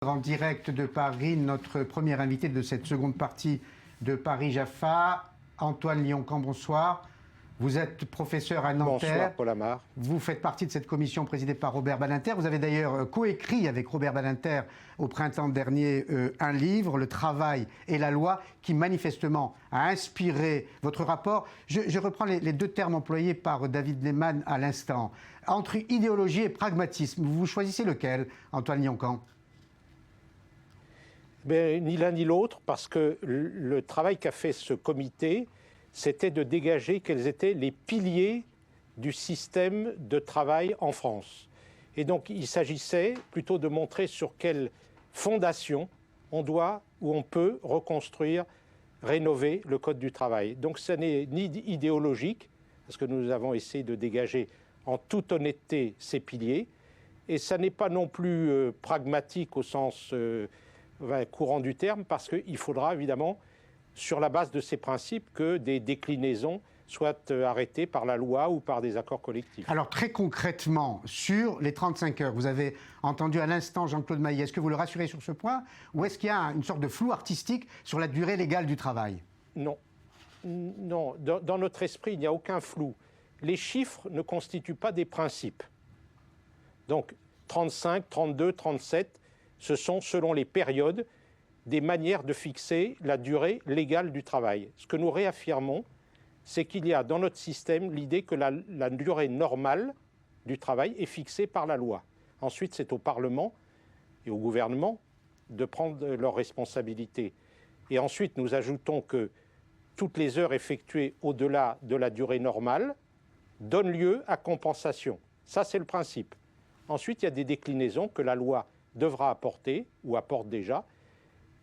En direct de Paris, notre premier invité de cette seconde partie de Paris-Jaffa, Antoine Lyon-Caen, bonsoir. Vous êtes professeur à Nanterre. Bonsoir, Paul Amar. Vous faites partie de cette commission présidée par Robert Badinter. Vous avez d'ailleurs coécrit avec Robert Badinter au printemps dernier un livre, Le travail et la loi, qui manifestement a inspiré votre rapport. Je reprends les deux termes employés par David Lehmann à l'instant. Entre idéologie et pragmatisme, vous choisissez lequel, Antoine Lyon-Caen ? Ni l'un ni l'autre, parce que le travail qu'a fait ce comité, c'était de dégager quels étaient les piliers du système de travail en France. Et donc il s'agissait plutôt de montrer sur quelle fondation on doit ou on peut reconstruire, rénover le Code du travail. Donc ce n'est ni idéologique, parce que nous avons essayé de dégager en toute honnêteté ces piliers, et ça n'est pas non plus pragmatique au sens courant du terme, parce qu'il faudra évidemment, sur la base de ces principes, que des déclinaisons soient arrêtées par la loi ou par des accords collectifs. Alors très concrètement, sur les 35 heures, vous avez entendu à l'instant Jean-Claude Maillet, est-ce que vous le rassurez sur ce point, ou est-ce qu'il y a une sorte de flou artistique sur la durée légale du travail ? Non. Non. Dans notre esprit, il n'y a aucun flou. Les chiffres ne constituent pas des principes. Donc 35, 32, 37, ce sont, selon les périodes, des manières de fixer la durée légale du travail. Ce que nous réaffirmons, c'est qu'il y a dans notre système l'idée que la durée normale du travail est fixée par la loi. Ensuite, c'est au Parlement et au gouvernement de prendre leurs responsabilités. Et ensuite, nous ajoutons que toutes les heures effectuées au-delà de la durée normale donnent lieu à compensation. Ça, c'est le principe. Ensuite, il y a des déclinaisons que la loi devra apporter, ou apporte déjà,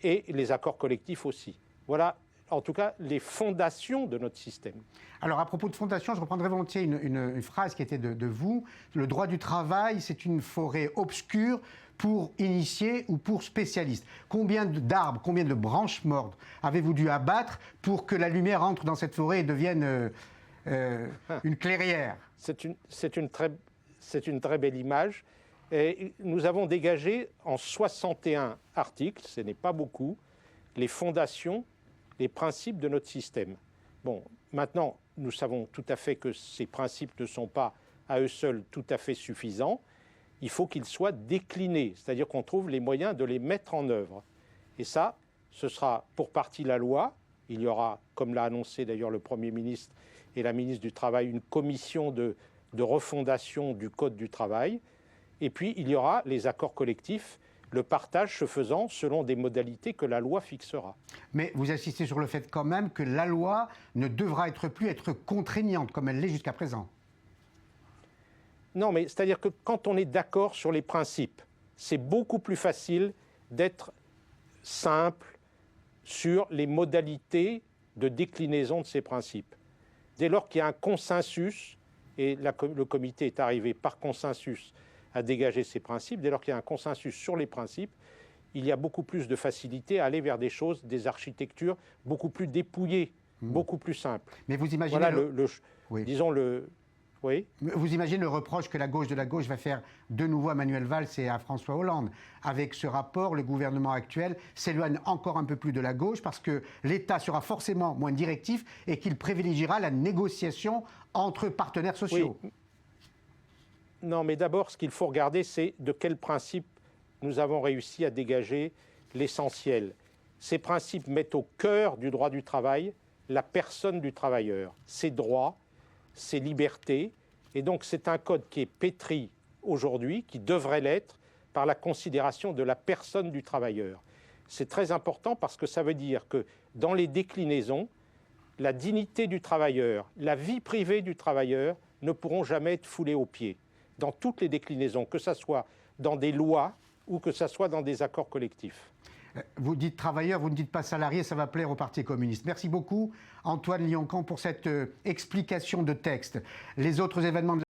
et les accords collectifs aussi. Voilà, en tout cas, les fondations de notre système. Alors, à propos de fondation, je reprendrai volontiers une phrase qui était de vous. Le droit du travail, c'est une forêt obscure pour initiés ou pour spécialistes. Combien d'arbres, combien de branches mortes avez-vous dû abattre pour que la lumière entre dans cette forêt et devienne une clairière ? C'est une très belle image. Et nous avons dégagé en 61 articles, ce n'est pas beaucoup, les fondations, les principes de notre système. Bon, maintenant, nous savons tout à fait que ces principes ne sont pas à eux seuls tout à fait suffisants. Il faut qu'ils soient déclinés, c'est-à-dire qu'on trouve les moyens de les mettre en œuvre. Et ça, ce sera pour partie la loi. Il y aura, comme l'a annoncé d'ailleurs le Premier ministre et la ministre du Travail, une commission de refondation du Code du travail. Et puis, il y aura les accords collectifs, le partage se faisant selon des modalités que la loi fixera. Mais vous insistez sur le fait quand même que la loi ne devra plus être contraignante comme elle l'est jusqu'à présent. Non, mais c'est-à-dire que quand on est d'accord sur les principes, c'est beaucoup plus facile d'être simple sur les modalités de déclinaison de ces principes. Dès lors qu'il y a un consensus, et le comité est arrivé par consensus à dégager ces principes, dès lors qu'il y a un consensus sur les principes, il y a beaucoup plus de facilité à aller vers des choses, des architectures beaucoup plus dépouillées, beaucoup plus simples. Mais vous imaginez voilà oui. Vous imaginez le reproche que la gauche de la gauche va faire de nouveau à Manuel Valls et à François Hollande. Avec ce rapport, le gouvernement actuel s'éloigne encore un peu plus de la gauche parce que l'État sera forcément moins directif et qu'il privilégiera la négociation entre partenaires sociaux. Oui. Non, mais d'abord, ce qu'il faut regarder, c'est de quels principes nous avons réussi à dégager l'essentiel. Ces principes mettent au cœur du droit du travail la personne du travailleur, ses droits, ses libertés. Et donc, c'est un code qui est pétri aujourd'hui, qui devrait l'être, par la considération de la personne du travailleur. C'est très important parce que ça veut dire que dans les déclinaisons, la dignité du travailleur, la vie privée du travailleur ne pourront jamais être foulées aux pieds. Dans toutes les déclinaisons, que ce soit dans des lois ou que ce soit dans des accords collectifs. Vous dites travailleur, vous ne dites pas salarié, ça va plaire au Parti communiste. Merci beaucoup, Antoine Lyon-Caen, pour cette explication de texte. Les autres événements de